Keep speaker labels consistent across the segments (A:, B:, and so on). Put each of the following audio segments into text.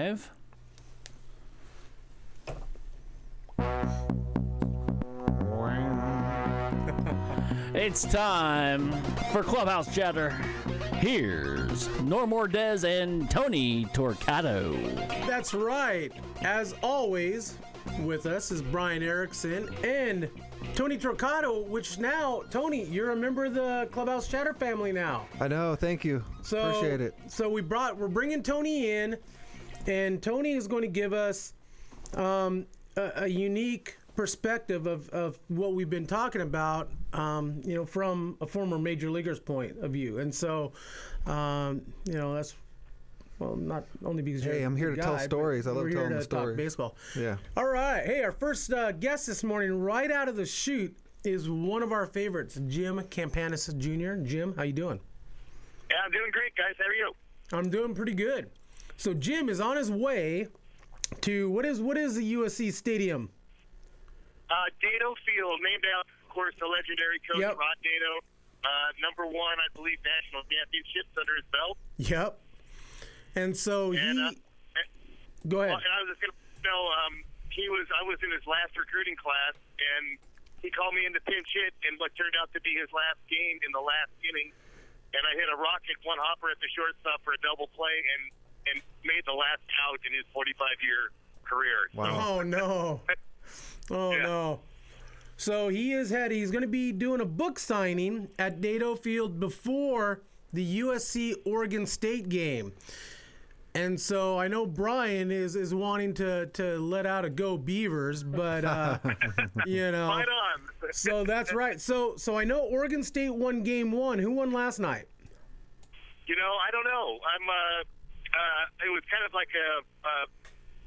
A: live. It's time for Clubhouse Chatter. Here's Norm Ordez and Tony Torcato.
B: That's right. As always, with us is Brian Erickson and Tony Torcato, which now, Tony, you're a member of the Clubhouse Chatter family now.
C: I know. Thank you. Appreciate it.
B: So we're bringing Tony in, and Tony is going to give us a unique perspective of what we've been talking about, from a former major leaguer's point of view. And so, that's, well, not only because
C: hey, I'm here to tell stories. I love telling the stories.
B: Talk baseball.
C: Yeah.
B: All right. Hey, our first guest this morning, right out of the chute, is one of our favorites, Jim Campanis Jr. Jim, how you doing?
D: Yeah, I'm doing great, guys. How are you?
B: I'm doing pretty good. So Jim is on his way to what is the USC stadium?
D: Dado Field, named after, of course, the legendary coach Rod Dado. #1, I believe, national championships under his belt.
B: Yep. And so go ahead.
D: Well, and I was just going to I was in his last recruiting class, and he called me in to pinch hit in what turned out to be his last game in the last inning. And I hit a rocket one hopper at the shortstop for a double play and made the last out in his 45-year career.
C: Wow.
B: Oh, no. No. So he's going to be doing a book signing at Dado Field before the USC Oregon State game. And so I know Brian is wanting to let out a Go Beavers, but
D: Right on.
B: So that's right. So I know Oregon State won game 1. Who won last night?
D: I don't know. It was kind of like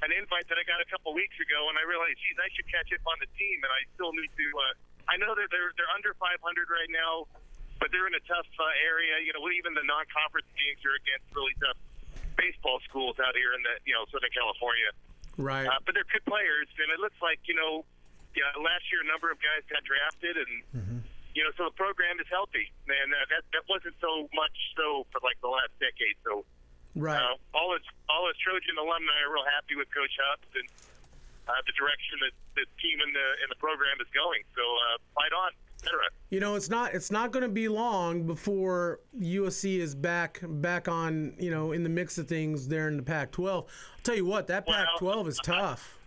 D: an invite that I got a couple weeks ago, and I realized, geez, I should catch up on the team, and I still need to. I know that they're under 500 right now, but they're in a tough area. Even the non-conference games are against really tough baseball schools out here in the Southern California.
B: Right.
D: But they're good players, and it looks like last year a number of guys got drafted, and so the program is healthy, and that wasn't so much so for like the last decade. So.
B: Right.
D: All his Trojan alumni are real happy with Coach Hubbs and the direction that the team and the program is going. So fight on, etc.
B: It's not going to be long before USC is back on in the mix of things there in the Pac-12. I'll tell you what, that Pac-12 is tough.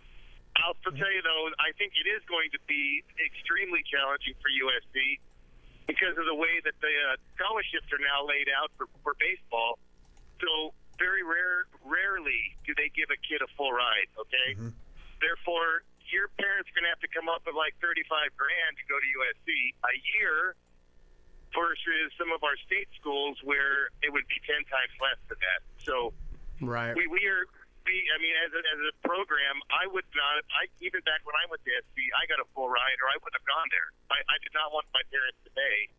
D: I'll tell you though, I think it is going to be extremely challenging for USC because of the way that the scholarships are now laid out for baseball. So very rarely do they give a kid a full ride, okay? Mm-hmm. Therefore, your parents are going to have to come up with like $35,000 to go to USC a year versus some of our state schools where it would be 10 times less than that. So
B: right.
D: we as a program, I would not, even back when I went to SC, I got a full ride or I wouldn't have gone there. I did not want my parents to pay.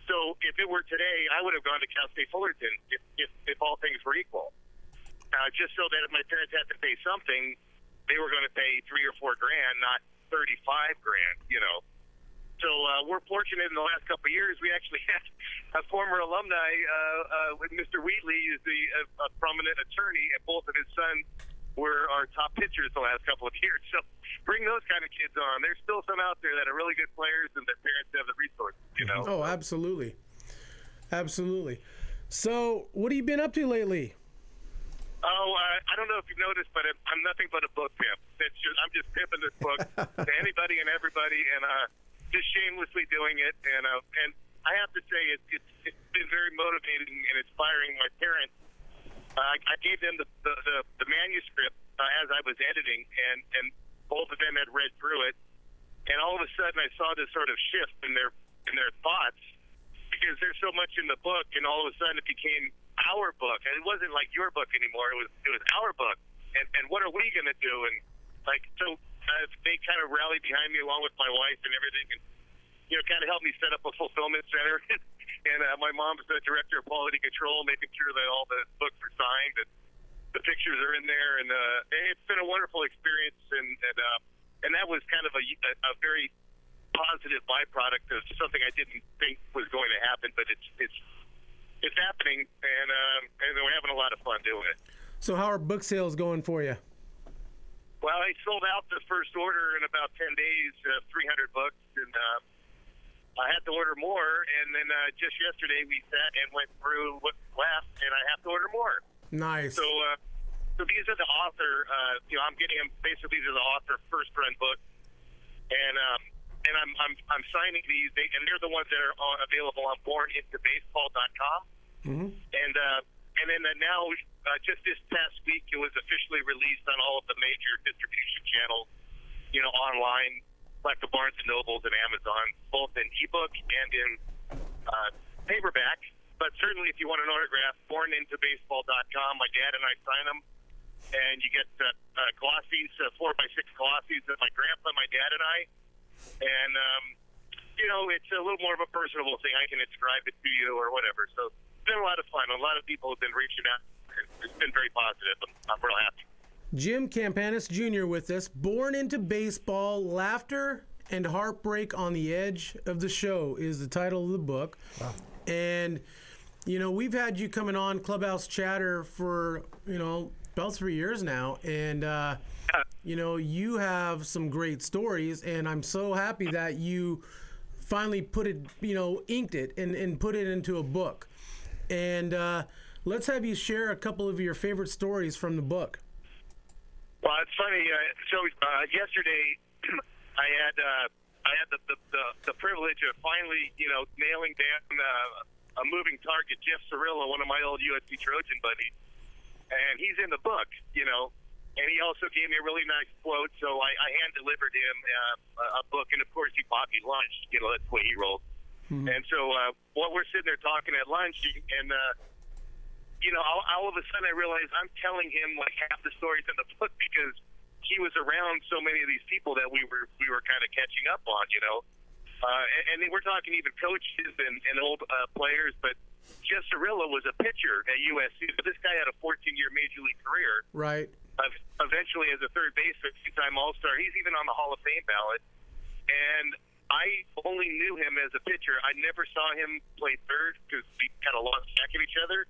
D: So if it were today, I would have gone to Cal State Fullerton if all things were equal. Just so that if my parents had to pay something, they were going to pay $3 or $4 grand, not $35,000. So we're fortunate in the last couple of years. We actually had a former alumni, with Mr. Wheatley, is a prominent attorney, and both of his sons were our top pitchers the last couple of years. So bring those kind of kids on. There's still some out there that are really good players, and their parents have the resources.
B: Oh, absolutely. So, what have you been up to lately?
D: I don't know if you've noticed, but I'm nothing but a book pimp. I'm just pimping this book to anybody and everybody, and just shamelessly doing it. And I have to say, it's been very motivating and inspiring. My parents, I gave them the manuscript as I was editing, and both of them had read through it. And all of a sudden, I saw this sort of shift in their thoughts because there's so much in the book, and all of a sudden it became our book, and it wasn't like your book anymore. It was our book, and what are we going to do? And they kind of rallied behind me along with my wife and everything, and kind of helped me set up a fulfillment center. And my mom's the director of quality control, making sure that all the books are signed and the pictures are in there. And it's been a wonderful experience, and that was kind of a very positive byproduct of something I didn't think was going to happen, but it's happening, and we're having a lot of fun doing it.
B: So how are book sales going for you?
D: Well, I sold out the first order in about 10 days, 300 books, and I had to order more. And then just yesterday we sat and went through what's left, and I have to order more.
B: Nice.
D: So these are the author. I'm getting them. Basically, these are the author first run books, and I'm signing these, and they're the ones that are available on BornIntoBaseball.com. Mm-hmm. And then now, just this past week, it was officially released on all of the major distribution channels, online, like the Barnes & Nobles and Amazon, both in ebook and in paperback. But certainly, if you want an autograph, BornIntoBaseball.com. My dad and I sign them, and you get glossies, 4x6 glossies of my grandpa, my dad, and I. And it's a little more of a personable thing. I can inscribe it to you or whatever. So it's been a lot of fun. A lot of people have been reaching out. It's been very positive. I'm real happy.
B: Jim Campanis Jr. with us. Born into Baseball, Laughter and Heartbreak on the Edge of the Show is the title of the book. Wow. And, we've had you coming on Clubhouse Chatter for, about 3 years now. And, you have some great stories. And I'm so happy that you finally put it, inked it and put it into a book. And let's have you share a couple of your favorite stories from the book.
D: Well, it's funny. So yesterday, I had the privilege of finally, nailing down a moving target, Jeff Cirillo, one of my old USC Trojan buddies, and he's in the book, And he also gave me a really nice quote, so I hand-delivered him a book, and of course he bought me lunch. That's the way he rolls. Mm-hmm. And so while we're sitting there talking at lunch, and all of a sudden I realized I'm telling him like half the stories in the book because he was around so many of these people that we were kind of catching up on, and then we're talking even coaches and old players, but Jeff Cirillo was a pitcher at USC, but this guy had a 14-year major league career.
B: Right.
D: Eventually as a third baseman, two-time All-Star. He's even on the Hall of Fame ballot. And I only knew him as a pitcher. I never saw him play third because we kind of lost track of each other.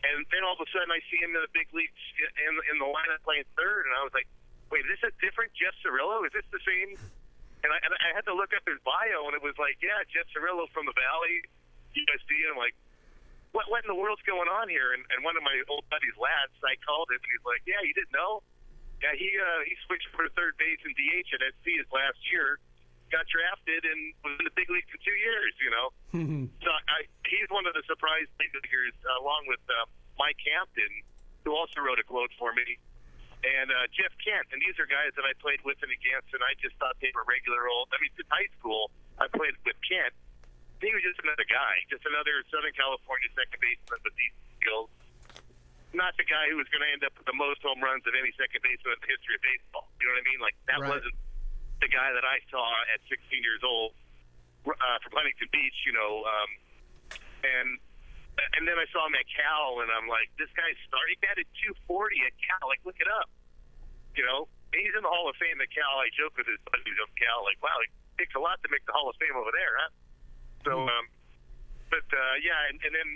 D: And then all of a sudden I see him in the big leagues in the lineup playing third, and I was like, wait, is this a different Jeff Cirillo? Is this the same? And I had to look up his bio, and it was like, yeah, Jeff Cirillo from the Valley, USD. And I'm like, what in the world's going on here? And one of my old buddies, Lats, I called him, and he's like, yeah, you didn't know? Yeah, he switched for third base and DH at SC his last year, got drafted, and was in the big league for 2 years, Mm-hmm. So he's one of the surprise big leaguers, along with Mike Hampton, who also wrote a quote for me, and Jeff Kent. And these are guys that I played with and against, and I just thought they were regular old. Since high school, I played with Kent. He was just another guy, just another Southern California second baseman with these skills. Not the guy who was going to end up with the most home runs of any second baseman in the history of baseball. You know what I mean? Like, that
B: right.
D: wasn't the guy that I saw at 16 years old from Huntington Beach, and then I saw him at Cal, and I'm like, this guy's starting. He batted 240 at Cal. Like, look it up. And he's in the Hall of Fame at Cal. I joke with his buddies of Cal, like, wow, it takes a lot to make the Hall of Fame over there, huh? So, and then,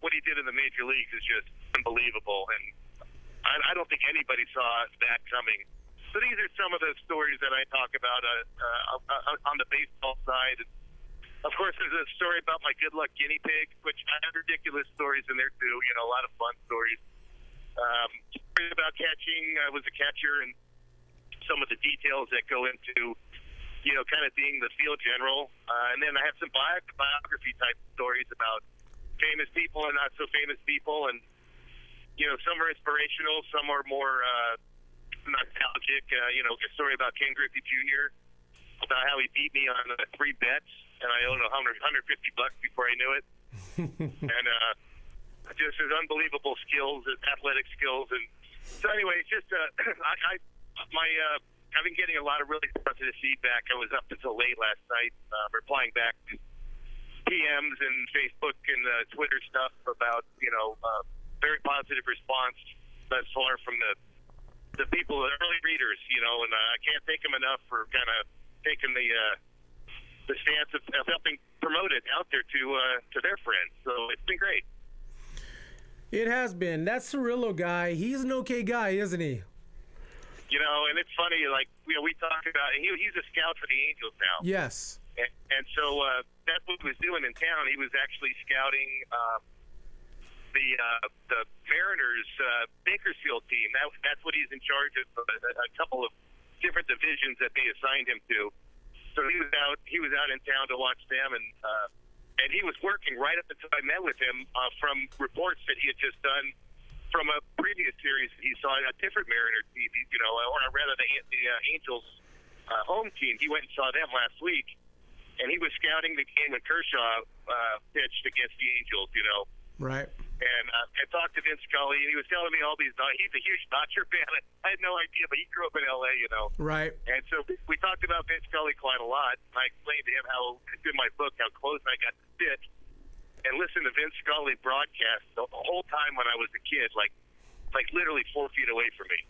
D: what he did in the major leagues is just unbelievable. And I don't think anybody saw that coming. So these are some of the stories that I talk about on the baseball side. Of course, there's a story about my good luck guinea pig, which I have ridiculous stories in there too. A lot of fun stories. Stories about catching. I was a catcher, and some of the details that go into kind of being the field general. And then I have some biography type stories about famous people and not so famous people. And, some are inspirational, some are more nostalgic. A story about Ken Griffey Jr., about how he beat me on 3 bets, and I owned $150 before I knew it. And just his unbelievable skills, his athletic skills. And so anyway, just I've been getting a lot of really positive feedback. I was up until late last night replying back to PMs and Facebook and Twitter stuff about, very positive response thus far from the people, the early readers, and I can't thank them enough for kind of taking the stance of helping promote it out there to their friends. So it's been great.
B: It has been. That Cirillo guy, he's an okay guy, isn't he?
D: You know, and it's funny, like, we talk about, he's a scout for the Angels now.
B: Yes.
D: And so that's what he was doing in town. He was actually scouting the Mariners Bakersfield team. That's what he's in charge of, a couple of different divisions that they assigned him to. So he was out in town to watch them, and he was working right up until I met with him from reports that he had just done from a previous series. He saw a different Mariner team, or rather the Angels home team. He went and saw them last week. And he was scouting the game when Kershaw pitched against the Angels,
B: Right.
D: And I talked to Vince Scully, and he was telling me all these. He's a huge Dodger fan. I had no idea, but he grew up in L.A.,
B: Right.
D: And so we talked about Vince Scully quite a lot. I explained to him how, in my book, how close I got to sit and listen to Vince Scully broadcast the whole time when I was a kid, like literally 4 feet away from me,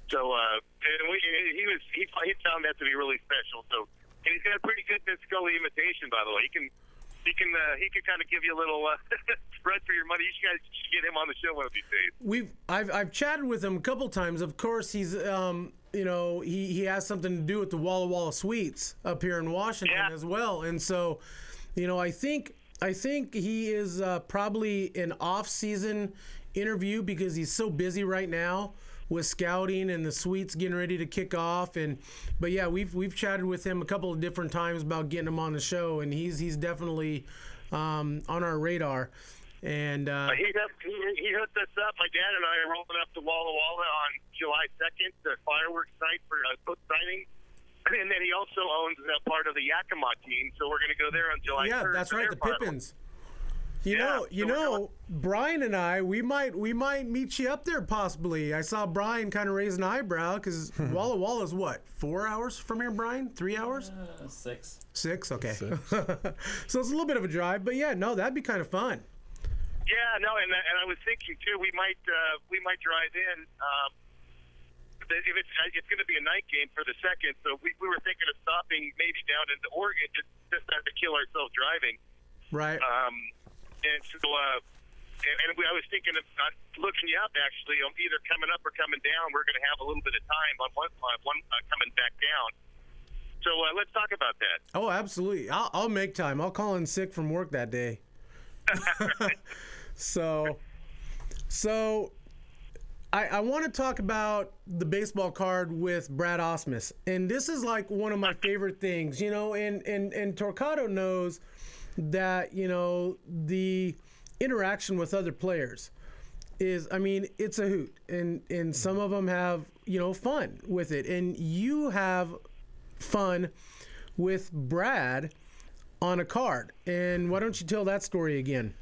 D: So and he found that to be really special. So. And he's got a pretty good Vince Scully imitation, by the way. He can kind of give you a little run for your money. You guys should get him on the show one of these days.
B: I've chatted with him a couple times. Of course, he's he has something to do with the Walla Walla Suites up here in Washington as well. And so, I think he is probably an off-season interview because he's so busy right now with scouting and the suites getting ready to kick off. But yeah, we've chatted with him a couple of different times about getting him on the show, and he's definitely on our radar. And
D: he hooked us up. My dad and I are rolling up to Walla Walla on July 2nd, the fireworks night for a book signing. And then he also owns that part of the Yakima team, so we're going to go there on July 3rd.
B: Yeah, that's right, the Pippins. Brian and I, we might meet you up there possibly. I saw Brian kind of raise an eyebrow because Walla Walla's what, 4 hours from here, Brian? 3 hours?
A: 6.
B: 6? Okay. 6. So it's a little bit of a drive, but yeah, no, that'd be kind of fun.
D: Yeah, no, and I was thinking too, we might drive in. If it's going to be a night game for the second, so we were thinking of stopping maybe down into Oregon just not to kill ourselves driving.
B: Right.
D: And so, I was thinking of looking you up actually, either coming up or coming down. We're going to have a little bit of time on one coming back down. So let's talk about that.
B: Oh, absolutely. I'll make time. I'll call in sick from work that day. So I want to talk about the baseball card with Brad Ausmus, and this is like one of my favorite things, and Torquato knows that, the interaction with other players is, it's a hoot, and some of them have, fun with it, and you have fun with Brad on a card, and why don't you tell that story again?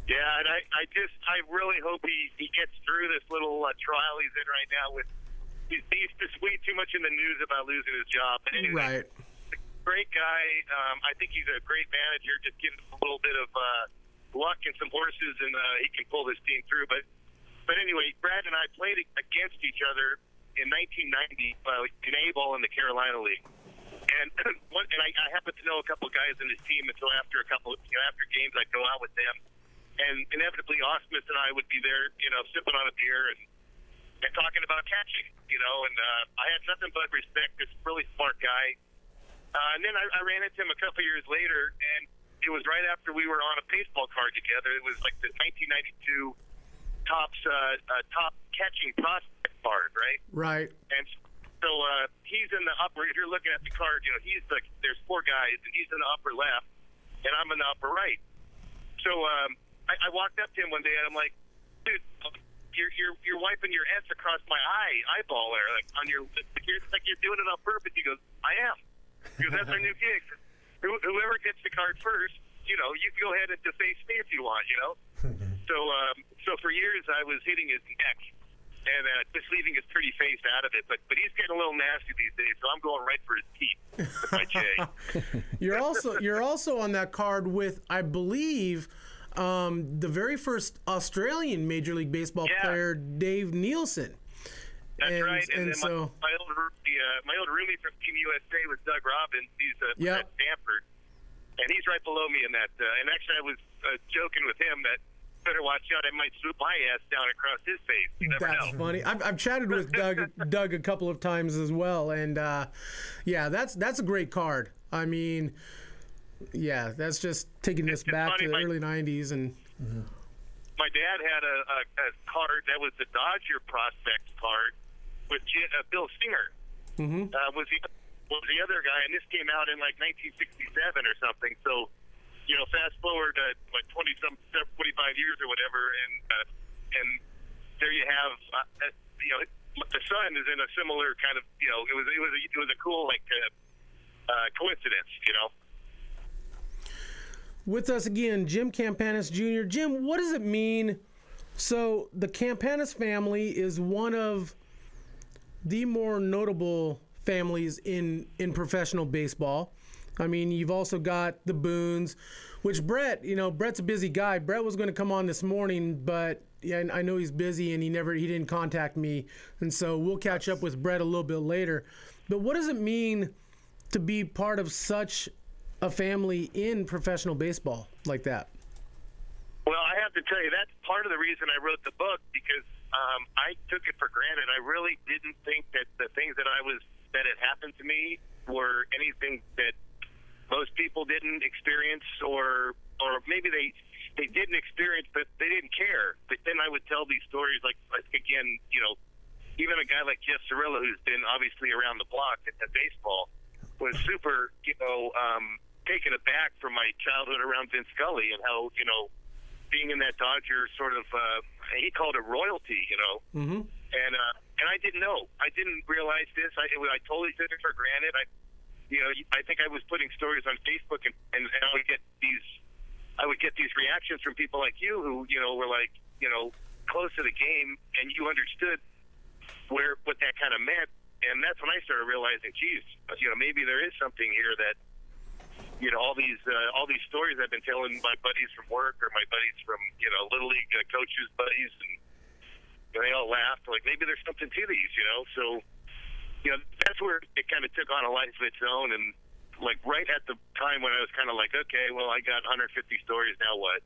D: Yeah, and I really hope he gets through this little trial he's in right now. He's just way too much in the news about losing his job. But anyway,
B: right.
D: Great guy. I think he's a great manager. Just give him a little bit of luck and some horses, and he can pull this team through. But anyway, Brad and I played against each other in 1990 in A-ball in the Carolina League. And I happen to know a couple of guys in his team, and so after after games, I'd go out with them. And inevitably, Ausmus and I would be there, sipping on a beer and talking about catching, and I had nothing but respect. This really smart guy. And then I ran into him a couple years later, and it was right after we were on a baseball card together. It was like the 1992 top catching prospect card, right?
B: Right.
D: And so he's in the upper. If you're looking at the card, there's 4 guys, and he's in the upper left, and I'm in the upper right. So I walked up to him one day, and I'm like, dude, you're wiping your S across my eyeball there, like on your. It's like you're doing it on purpose. He goes, I am. Because that's our new gig. Whoever gets the card first, you can go ahead and deface me if you want, So for years I was hitting his neck and just leaving his pretty face out of it. But he's getting a little nasty these days, so I'm going right for his teeth with my J.
B: You're also on that card with, I believe, the very first Australian Major League Baseball player, Dave Nielsen.
D: That's right. And then
B: so
D: my old roomie from Team USA was Doug Robbins. He's at Stanford, and he's right below me in that. And actually, I was joking with him that better watch out. I might swoop my ass down across his face. You never
B: That's
D: know.
B: funny. I've chatted with Doug a couple of times as well, and that's a great card. I mean, yeah, that's just taking us back to the early '90s, and
D: my dad had a card that was the Dodger prospect card with Bill Singer. Was the other guy, and this came out in like 1967 or something. So, fast forward 25 years or whatever, and there you have, the son is in a similar kind of, it was a cool coincidence,
B: With us again, Jim Campanis Jr. Jim, what does it mean? So the Campanis family is one of the more notable families in professional baseball. I mean, you've also got the Boones, which Brett's a busy guy. Brett was going to come on this morning, but I know he's busy and he didn't contact me. And so we'll catch up with Brett a little bit later. But what does it mean to be part of such a family in professional baseball like that?
D: Well, I have to tell you, that's part of the reason I wrote the book, because I took it for granted. I really didn't think that the things that had happened to me were anything that most people didn't experience, or maybe they didn't experience, but they didn't care. But then I would tell these stories, like again, even a guy like Jeff Cirillo, who's been obviously around the block at baseball, was super, taken aback from my childhood around Vince Scully and how, being in that Dodger sort of, he called it royalty,
B: Mm-hmm.
D: And I didn't know. I didn't realize this. I totally took it for granted. I think I was putting stories on Facebook, and I would get these reactions from people like you who, were like, close to the game, and you understood what that kind of meant. And that's when I started realizing, geez, maybe there is something here that, all these stories I've been telling my buddies from work or my buddies from, Little League coaches' buddies, and they all laughed, like maybe there's something to these, So, that's where it kind of took on a life of its own. And like right at the time when I was kind of like, okay, well, I got 150 stories, now what,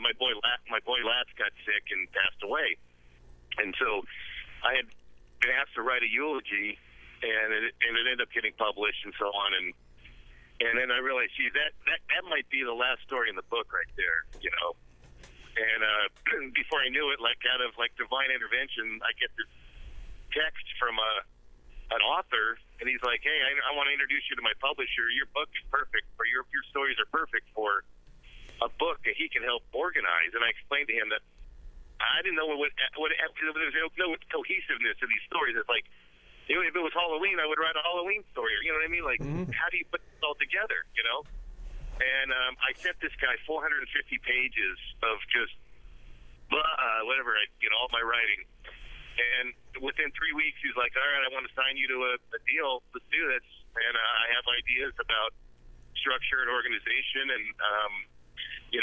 D: my boy Latz got sick and passed away. And so I had been asked to write a eulogy, and it ended up getting published and so on. And then I realized, gee, that might be the last story in the book right there, And before I knew it, like out of like divine intervention, I get this text from an author, and he's like, hey, I want to introduce you to my publisher. Your book is perfect, or your stories are perfect for a book that he can help organize. And I explained to him that I didn't know what there's no cohesiveness to these stories. It's like, if it was Halloween, I would write a Halloween story. You know what I mean? Like, How do you put this all together, And I sent this guy 450 pages of just whatever, all my writing. And within 3 weeks, he's like, all right, I want to sign you to a deal. Let's do this. And I have ideas about structure and organization. And,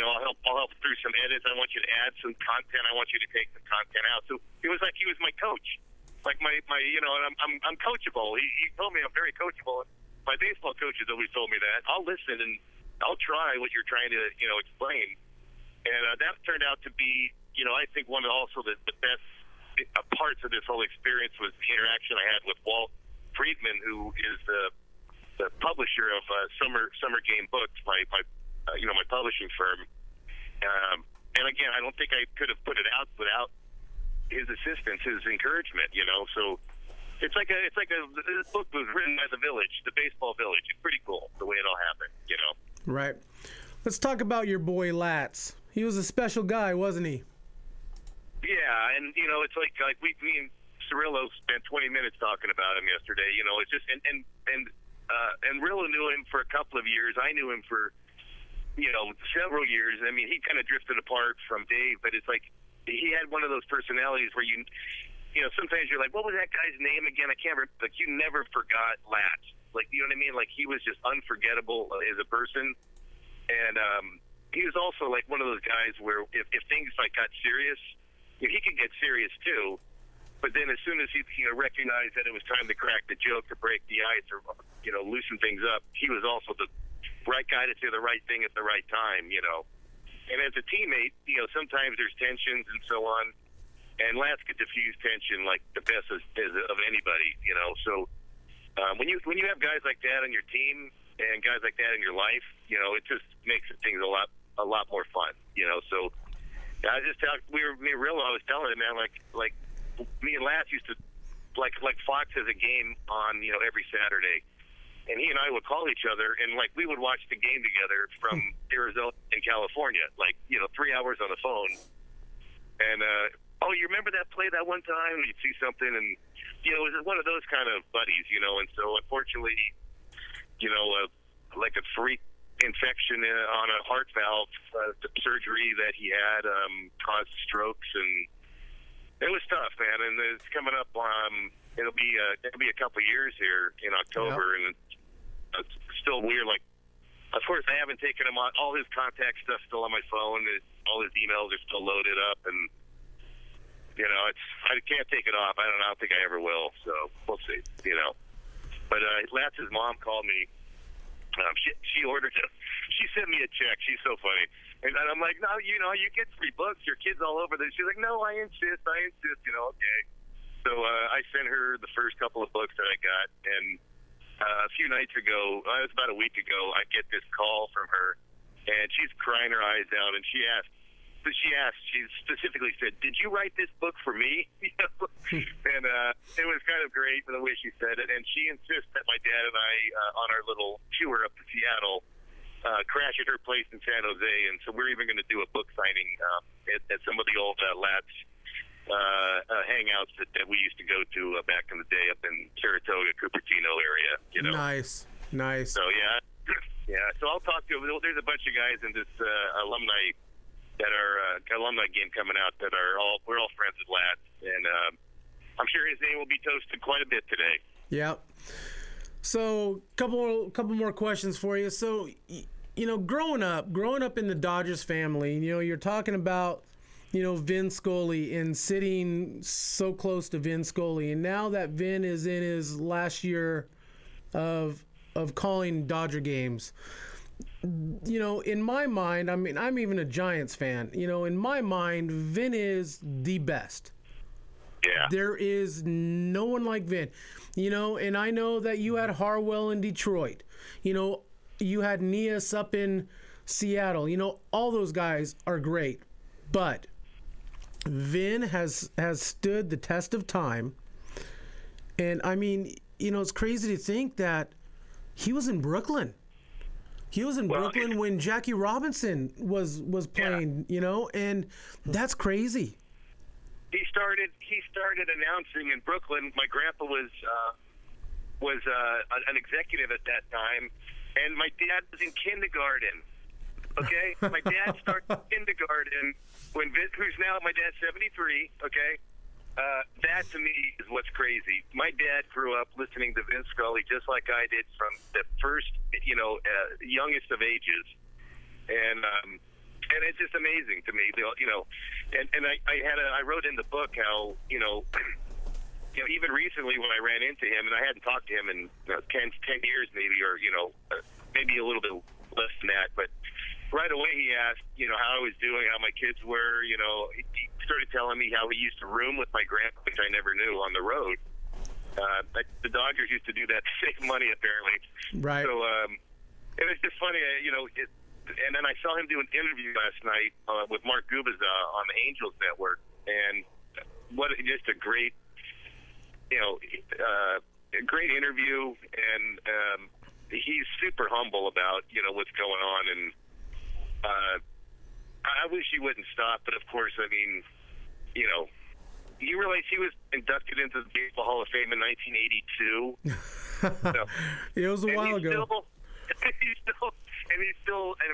D: I'll help through some edits. I want you to add some content. I want you to take some content out. So it was like he was my coach. Like and I'm coachable. He told me I'm very coachable. My baseball coaches always told me that. I'll listen and I'll try what you're trying to, explain. And that turned out to be, I think one of also the best parts of this whole experience was the interaction I had with Walt Friedman, who is the publisher of Summer Game Books, my publishing firm. And again, I don't think I could have put it out without his assistance, his encouragement. So it's like this book was written by the Village, the baseball Village. It's pretty cool the way it all happened.
B: Right. Let's talk about your boy Latz. He was a special guy, wasn't he?
D: Yeah, and it's like me and Cirillo spent 20 minutes talking about him yesterday. It's just and Rillo knew him for a couple of years. I knew him for several years. I mean, he kind of drifted apart from Dave, but it's like he had one of those personalities where sometimes you're like, what was that guy's name again? I can't remember. Like, you never forgot Latz. Like, you know what I mean? Like, he was just unforgettable as a person. And he was also like one of those guys where if things like got serious, he could get serious too. But then as soon as he recognized that it was time to crack the joke, to break the ice, or loosen things up, he was also the right guy to say the right thing at the right time. And as a teammate, sometimes there's tensions and so on. And Lats could diffuse tension like the best of anybody, So when you have guys like that on your team and guys like that in your life, it just makes things a lot more fun, So I just I was telling him, man, like me and Lats used to like Fox has a game on every Saturday. And he and I would call each other, and we would watch the game together from Arizona and California, 3 hours on the phone. And you remember that play that one time? And you'd see something, and it was one of those kind of buddies, And so unfortunately, like a freak infection on a heart valve surgery that he had caused strokes, and it was tough, man. And it's coming up. It'll be a couple of years here in October, and it's still weird. Of course, I haven't taken him on. All his contact stuff's still on my phone. All his emails are still loaded up, and I can't take it off. I don't think I ever will. So we'll see. But Lats's mom called me. She ordered him. She sent me a check. She's so funny. And I'm like, no, you get free books. Your kid's all over this. She's like, no, I insist. Okay. So I sent her the first couple of books that I got, and a few nights ago, it was about a week ago, I get this call from her, and she's crying her eyes out, and she specifically said, "Did you write this book for me?" And it was kind of great the way she said it, and she insists that my dad and I, on our little tour up to Seattle, crash at her place in San Jose, and so we're even going to do a book signing at some of the old Lats hangouts that we used to go to back in the day up in Saratoga, Cupertino area.
B: Nice.
D: So yeah. So I'll talk to. There's a bunch of guys in this alumni game coming out that we're all friends with Lats, and I'm sure his name will be toasted quite a bit today.
B: Yep. So couple more questions for you. So growing up in the Dodgers family, you're talking about Vin Scully and sitting so close to Vin Scully, and now that Vin is in his last year of calling Dodger games, in my mind, I mean, I'm even a Giants fan. In my mind, Vin is the best.
D: Yeah.
B: There is no one like Vin. And I know that you had Harwell in Detroit. You had Nias up in Seattle. All those guys are great, but Vin has stood the test of time. And I mean, it's crazy to think that he was in Brooklyn. He was in Brooklyn when Jackie Robinson was playing, and that's crazy.
D: He started announcing in Brooklyn. My grandpa was an executive at that time, and my dad was in kindergarten. Okay, my dad started kindergarten when Vince, who's now my dad's 73. Okay, that to me is what's crazy. My dad grew up listening to Vince Scully just like I did from the first, youngest of ages, and it's just amazing to me. And I wrote in the book how even recently when I ran into him, and I hadn't talked to him in 10 years maybe, or maybe a little bit less than that, but right away he asked, how I was doing, how my kids were. He started telling me how he used to room with my grandpa, which I never knew, on the road. The Dodgers used to do that to save money, apparently.
B: Right.
D: So it was just funny, and then I saw him do an interview last night with Mark Gubiza on the Angels Network, and just a great, a great interview, and he's super humble about what's going on, and I wish he wouldn't stop, but of course, I mean, you realize he was inducted into the Baseball Hall of Fame in 1982. So,
B: it was a while ago.
D: He's still. I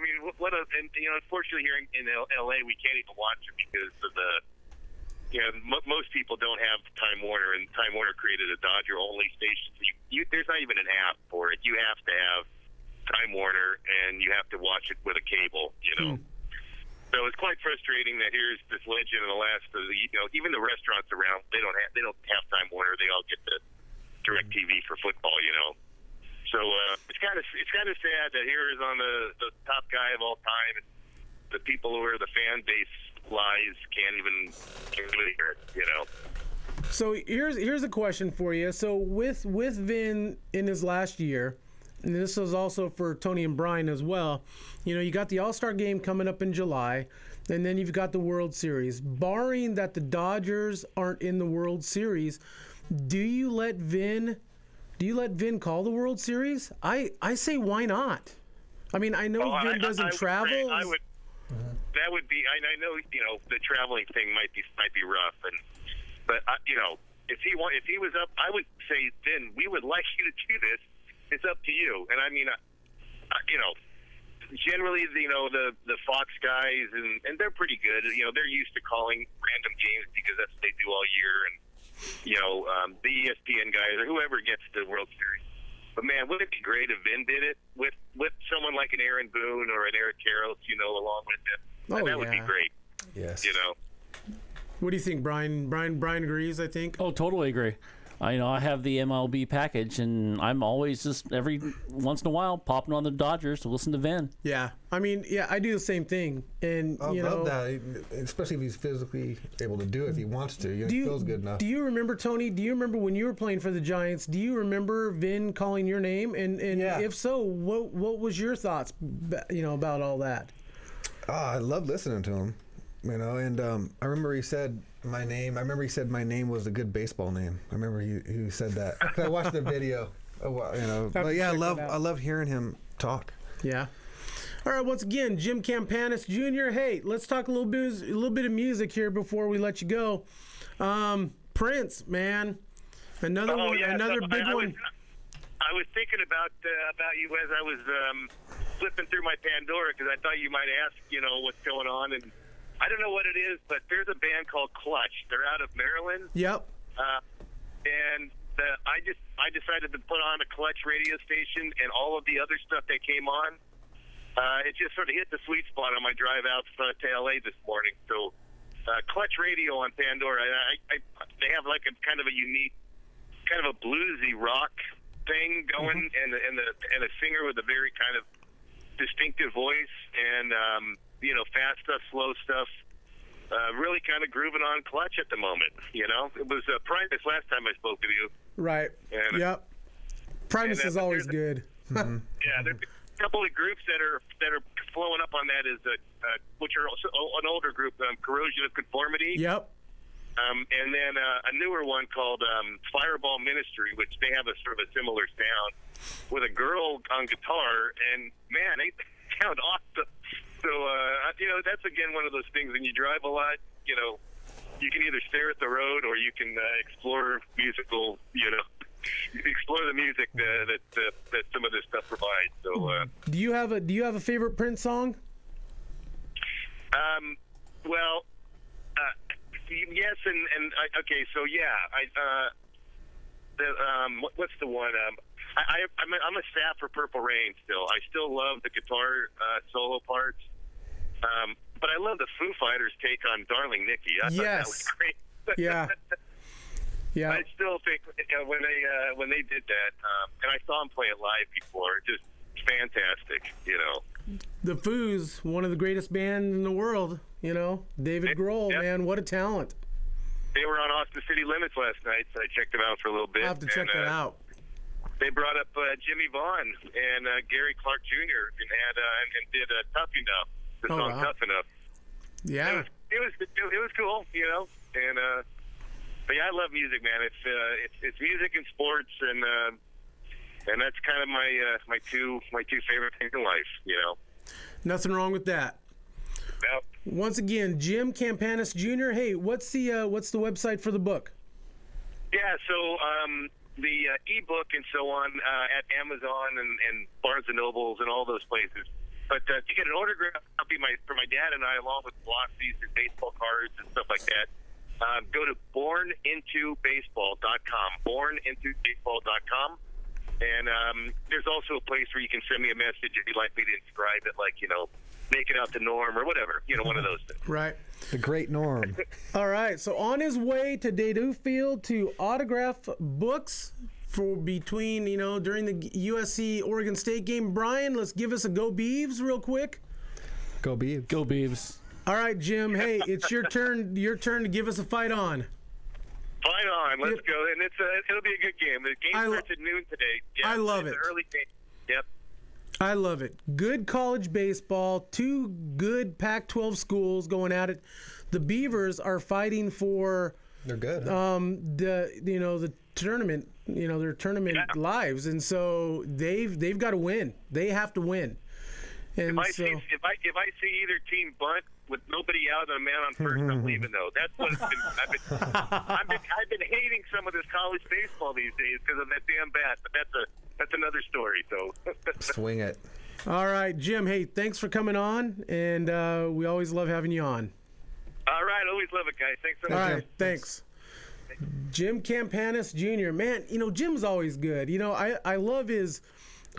D: mean, unfortunately here in LA, we can't even watch him because of the. Most people don't have Time Warner, and Time Warner created a Dodger-only station. There's not even an app for it. You have to have Time Warner, and you have to watch it with a cable. So it's quite frustrating that here's this legend in the last of the, even the restaurants around, they don't have Time Warner. They all get the DirecTV for football. So it's kind of sad that here is on the top guy of all time. the people where the fan base lies can't even hear it, you know.
B: So here's a question for you. So with Vin in his last year, and this is also for Tony and Brian as well, you know, you got the All-Star game coming up in July, and then you've got the World Series. Barring that the Dodgers aren't in the World Series, do you let Vin call the World Series? I say why not? I mean, I know Vin doesn't travel.
D: That would be. I know, you know, the traveling thing might be rough, but you know, if he was up, I would say, Vin, we would like you to do this. It's up to you. And I mean, you know, generally, you know, the Fox guys and they're pretty good. You know, they're used to calling random games because that's what they do all year. And you know, the ESPN guys or whoever gets the World Series. But man, wouldn't it be great if Vin did it with someone like an Aaron Boone or an Eric Karros, you know, along with him? That would be great.
C: Yes.
D: You know.
B: What do you think, Brian? Brian agrees, I think.
A: Oh, totally agree. I have the MLB package, and I'm always just every once in a while popping on the Dodgers to listen to Vin.
B: Yeah, I mean, yeah, I do the same thing, and
C: I love that, especially if he's physically able to do it. If he wants to, he feels good enough. Do
B: you remember, Tony? Do you remember when you were playing for the Giants? Do you remember Vin calling your name? And
C: yeah.
B: If so, what was your thoughts, you know, about all that?
C: I love listening to him. You know, and I remember he said my name. I remember he said my name was a good baseball name. I remember he said that. I watched the video. You know, but yeah, I love hearing him talk.
B: Yeah. All right. Once again, Jim Campanis Jr. Hey, let's talk a little bit of music here before we let you go. Prince, man, another big one.
D: I was thinking about you as I was flipping through my Pandora because I thought you might ask, you know, what's going on, and I don't know what it is, but there's a band called Clutch. They're out of Maryland.
B: Yep.
D: And I decided to put on a Clutch radio station, and all of the other stuff that came on, it just sort of hit the sweet spot on my drive out to LA this morning. So Clutch Radio on Pandora, they have like a kind of a unique, kind of a bluesy rock thing going, and a singer with a very kind of distinctive voice, and you know, fast stuff, slow stuff, really kind of grooving on Clutch at the moment. You know, it was Primus last time I spoke with you.
B: Right.
D: And,
B: yep. Primus is always good.
D: Yeah, there's a couple of groups that are flowing up on that is which are also an older group, Corrosion of Conformity.
B: Yep.
D: And then a newer one called Fireball Ministry, which they have a sort of a similar sound with a girl on guitar, and man, they sound awesome. So, you know, that's again one of those things when you drive a lot, you know, you can either stare at the road or you can explore musical, you know, explore the music that some of this stuff provides. So,
B: do you have a favorite Prince song?
D: Well, yes, and okay, so yeah, what's the one? I'm a staff for Purple Rain still. I still love the guitar solo parts, but I love the Foo Fighters take on Darling Nikki. I thought that was great.
B: Yeah. Yeah.
D: I still think when they did that, and I saw them play it live before, just fantastic. You know,
B: the Foos, one of the greatest bands in the world. You know, David Grohl, man, what a talent.
D: They were on Austin City Limits last night, so I checked them out for a little bit.
B: I'll have to check that out.
D: They brought up Jimmy Vaughn and Gary Clark Jr. and did Tough Enough, the song wow. Tough Enough.
B: Yeah,
D: it was cool, you know. And but yeah, I love music, man. It's music and sports, and that's kind of my two favorite things in life, you know.
B: Nothing wrong with that.
D: Yep.
B: Once again, Jim Campanis Jr. Hey, what's the website for the book?
D: Yeah, so the ebook and so on at Amazon and Barnes and Nobles and all those places. But to get an autograph copy for my dad and I, along with glossies and baseball cards and stuff like that, go to bornintobaseball.com. Bornintobaseball.com. And there's also a place where you can send me a message if you'd like me to inscribe it, like, you know, make it out to Norm or whatever, you know, one of those things.
B: Right.
C: The great Norm.
B: All right. So on his way to Dedeaux Field to autograph books for between, you know, during the USC Oregon State game. Brian, let's give us a Go Beavs real quick.
C: Go Beavs.
A: Go Beavs.
B: All right, Jim. Hey, it's your turn. Your turn to give us a fight on.
D: Fight on. Let's go. And it'll be a good game. The game starts at noon today. Yeah,
B: I love it.
D: It's an early game. Yep.
B: I love it. Good college baseball. Two good Pac-12 schools going at it. The Beavers are fighting for
C: They're good.
B: the tournament, their tournament lives, and so they've got to win. They have to win. And
D: if I see either team bunt with nobody out and a man on first, I'm leaving though. That's what it's been. I've been hating some of this college baseball these days because of that damn bat. But that's another story. So
C: Swing it.
B: All right, Jim. Hey, thanks for coming on, and we always love having you on.
D: all right, always love it, guys. Thanks so much.
B: All right, thanks. Jim Campanis Jr. Man, Jim's always good. I love his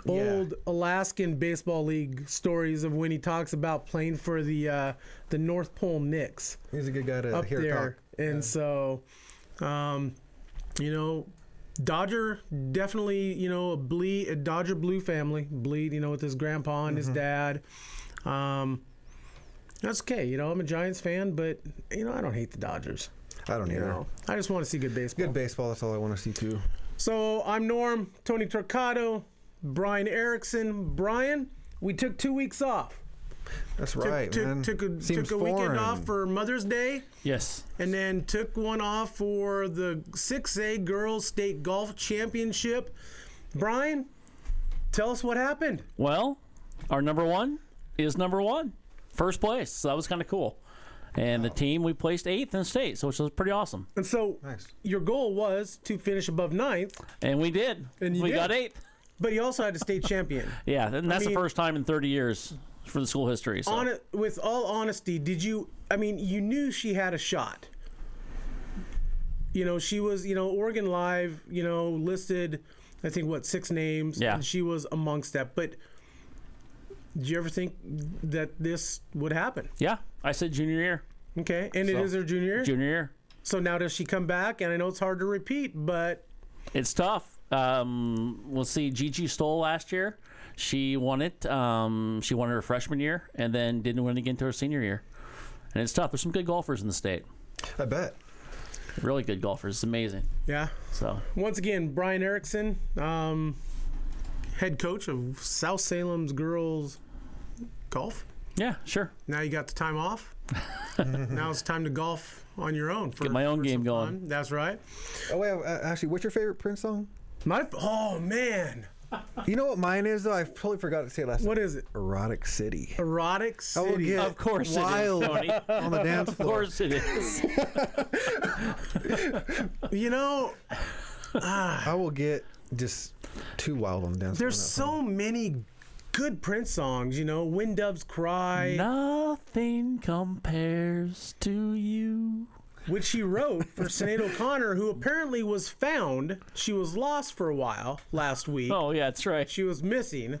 B: old Alaskan Baseball League stories of when he talks about playing for the North Pole Knicks.
C: He's a good guy to
B: up
C: hear
B: there.
C: talk.
B: And so, Dodger definitely, a Dodger blue family, with his grandpa and his dad. That's okay. I'm a Giants fan, but, I don't hate the Dodgers.
C: I don't either.
B: I just want to see good baseball.
C: Good baseball. That's all I want to see too.
B: So I'm Norm, Tony Turcato, Brian Erickson. Brian, we took 2 weeks off.
C: That's right, man.
B: Took a
C: Seems
B: weekend
C: foreign.
B: off for Mother's Day.
A: Yes.
B: And then took one off for the 6A Girls State Golf Championship. Brian, tell us what happened.
A: Well, our number one is number one. First place. So that was kind of cool. And the team, we placed 8th in the state, so which was pretty awesome.
B: And so your goal was to finish above 9th.
A: And we did.
B: And
A: we got 8th.
B: But you also had a state champion.
A: Yeah, and that's the first time in 30 years for the school history. So.
B: With all honesty, you knew she had a shot. She was, Oregon Live, listed, I think, 6 names.
A: Yeah.
B: And she was amongst that. But did you ever think that this would happen?
A: Yeah, I said junior year.
B: Okay, and it is her junior year?
A: Junior year.
B: So now does she come back? And I know it's hard to repeat, but...
A: It's tough. We'll see. Gigi Stoll last year. She won it. She won her freshman year and then didn't win again to her senior year. And it's tough. There's some good golfers in the state.
C: I bet.
A: Really good golfers. It's amazing.
B: Yeah.
A: So
B: once again, Brian Erickson, head coach of South Salem's girls golf.
A: Yeah, sure.
B: Now you got the time off. Now it's time to golf on your own.
A: Get my own game going.
B: That's right.
C: Oh wait, actually, what's your favorite Prince song?
B: Oh man.
C: You know what mine is though? I totally forgot to say it last time.
B: What is it?
C: Erotic City.
B: Erotic
C: I will
B: City.
C: get
A: of course
C: wild
A: it is, Tony.
C: on the dance
A: Of
C: floor.
A: course it is.
C: I will get just too wild on the dance floor.
B: There's so many good Prince songs, Wind Doves Cry.
A: Nothing compares to you.
B: Which she wrote for Sinead O'Connor, who apparently was found. She was lost for a while last week.
A: Oh, yeah, that's right.
B: She was missing.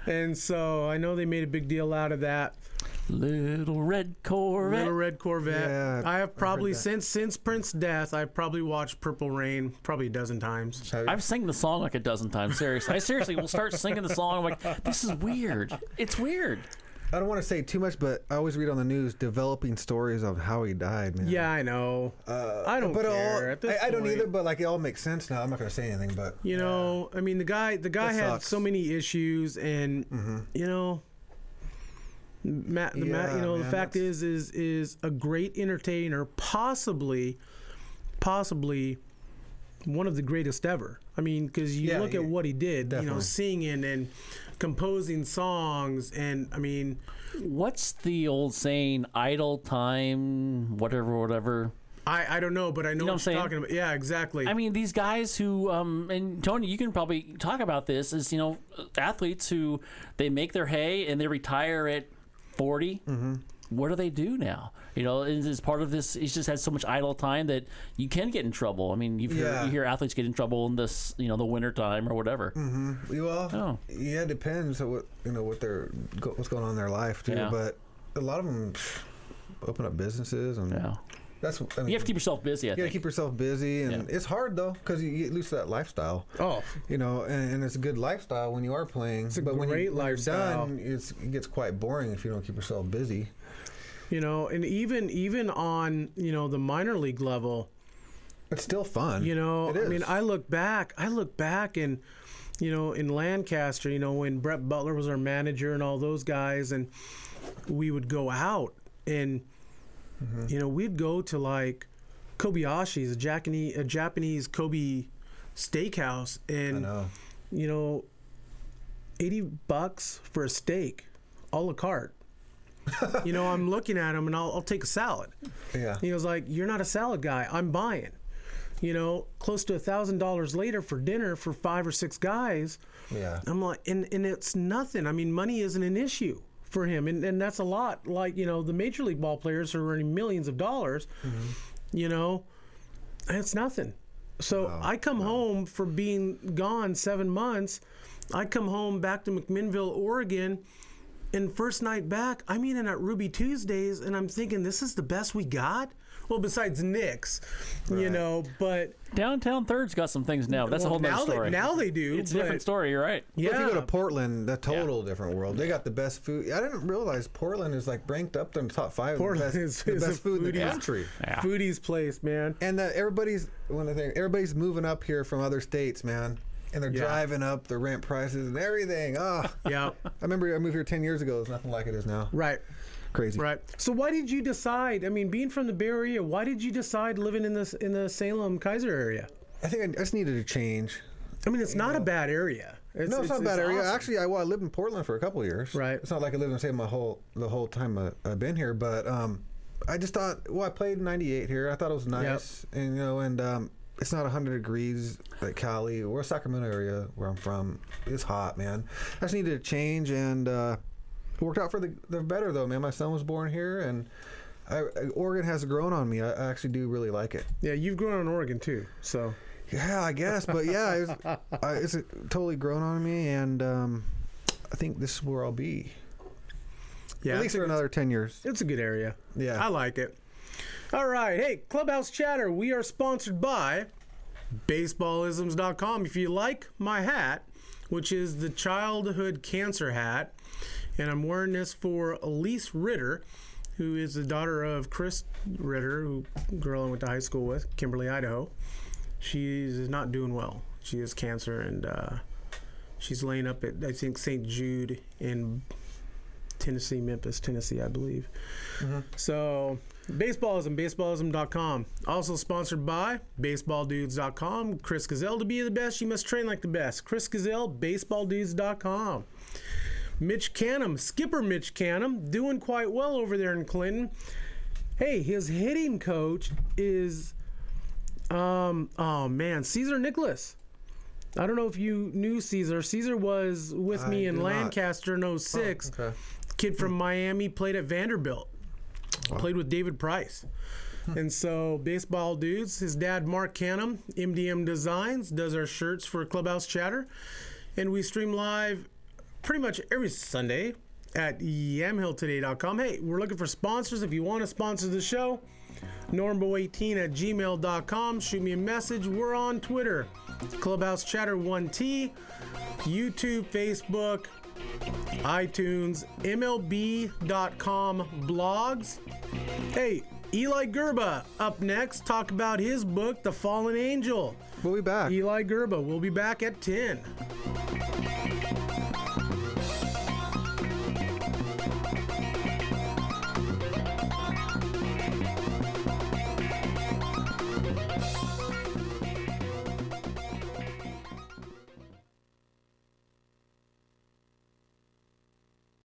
B: And so I know they made a big deal out of that.
A: Little Red Corvette.
B: Little Red Corvette.
C: Yeah,
B: I have probably, since Prince's death, I've probably watched Purple Rain probably a dozen times.
A: I've sang the song like a dozen times, seriously. I seriously will start singing the song. I'm like, this is weird. It's weird.
C: I don't want to say too much, but I always read on the news developing stories of how he died, man.
B: Yeah, I know. I don't care. At this
C: I don't
B: point.
C: either, but it all makes sense now. I'm not going to say anything, but
B: the guy had
C: sucks.
B: so many issues, and the fact is a great entertainer, possibly one of the greatest ever. I mean, because you look at what he did,
C: definitely.
B: singing and composing songs, and I mean,
A: what's the old saying? Idle time, whatever.
B: I don't know, but I know what
A: I'm
B: you're talking
A: saying?
B: about. Yeah, exactly.
A: I mean, these guys who, and Tony, you can probably talk about this, is, athletes who, they make their hay and they retire at 40. Mm-hmm. What do they do now? As part of this, he's just had so much idle time that you can get in trouble. I mean, you hear athletes get in trouble in this, the winter time or whatever.
C: Mm-hmm. Well, it depends on what what's going on in their life too.
A: Yeah.
C: But a lot of them open up businesses and That's I mean,
A: You have to keep yourself busy. I
C: you gotta
A: think.
C: keep yourself busy, and
A: Yeah.
C: it's hard though because you get used to that lifestyle.
B: Oh,
C: You know, and it's a good lifestyle when you are playing.
B: It's a
C: but when
B: great
C: when you're
B: lifestyle.
C: done, it gets quite boring if you don't keep yourself busy.
B: you know, and even on, you know, the minor league level,
C: It's still fun.
B: you know,
C: It
B: I
C: is.
B: mean, I look back and, you know, in Lancaster, you know, when Brett Butler was our manager and all those guys, and we would go out and, you know, we'd go to like Kobayashi's, a Japanese Kobe steakhouse,
C: I
B: and,
C: know.
B: you know, $80 for a steak, a la carte. You know, I'm looking at him and I'll take a salad.
C: Yeah.
B: He was like, "You're not a salad guy. I'm buying." You know, close to $1,000 later for dinner for 5 or 6 guys.
C: Yeah.
B: I'm like, and it's nothing. I mean, money isn't an issue for him, and that's a lot. Like, you know, the major league ball players are earning millions of dollars. You know, and it's nothing. So I come home for being gone 7 months. I come home back to McMinnville, Oregon. And first night back, I'm eating at Ruby Tuesdays, and I'm thinking, this is the best we got? Well, besides Nick's, you know, but...
A: Downtown Third's got some things now. That's a whole
B: now
A: nother story.
B: now they do.
A: It's a different story. You're right.
C: Well, if you go
B: Yeah.
C: to Portland, a total different world. They got the best food. I didn't realize Portland is like ranked up in the top 5
B: Portland
C: of the
B: is
C: best,
B: a
C: best food in the
B: foodie.
C: country.
A: Yeah.
B: Foodie's place, man.
C: And that everybody's moving up here from other states, man. And they're
B: Yeah.
C: driving up the rent prices and everything. Oh,
B: Yeah,
C: I remember I moved here 10 years ago. It's nothing like it is now.
B: right.
C: Crazy.
B: Right. So why did you decide? I mean, being from the Bay Area, why did you decide living in the Salem Kaiser area?
C: I think I just needed a change.
B: I mean, it's not a bad area.
C: No, it's not a bad area.
B: awesome.
C: Actually, I lived in Portland for a couple of years.
B: Right.
C: It's not like I lived in Salem the whole time I've been here, but I just thought, well, I played in '98 here. I thought it was nice, and you know, and it's not 100 degrees like Cali or Sacramento area where I'm from. It's hot, man. I just needed a change, and it worked out for the better though, man. My son was born here, and Oregon has grown on me. I actually do really like it.
B: Yeah, you've grown on Oregon too, so.
C: Yeah, I guess, but yeah, it's totally grown on me, and I think this is where I'll be.
B: Yeah,
C: At least for another 10 years.
B: it's a good area.
C: Yeah.
B: I like it. All right. Hey, Clubhouse Chatter, we are sponsored by baseballisms.com. If you like my hat, which is the childhood cancer hat, and I'm wearing this for Elise Ritter, who is the daughter of Chris Ritter, who girl I went to high school with, Kimberly, Idaho. She's not doing well. She has cancer, and she's laying up at, I think, St. Jude in Memphis, Tennessee, I believe. So, baseballism, baseballism.com. Also sponsored by baseballdudes.com. Chris Gazelle, to be the best, you must train like the best. Chris Gazelle, baseballdudes.com. Mitch Canham, skipper Mitch Canham, doing quite well over there in Clinton. Hey, his hitting coach is, oh man, Caesar Nicholas. I don't know if you knew Caesar. Caesar was with me in
C: do not.
B: Lancaster in 06.
C: Oh, okay.
B: Kid from Miami, played at Vanderbilt. Played with David Price. And so, Baseball Dudes, his dad, Mark Canham, MDM Designs, does our shirts for Clubhouse Chatter. And we stream live pretty much every Sunday at yamhilltoday.com. Hey, we're looking for sponsors. If you want to sponsor the show, normbo18@gmail.com. Shoot me a message. We're on Twitter, Clubhouse Chatter 1T, YouTube, Facebook, iTunes, MLB.com blogs. Hey, Eli Gerba up next. Talk about his book, The Fallen Angel.
C: We'll be back.
B: Eli Gerba. We'll be back at 10.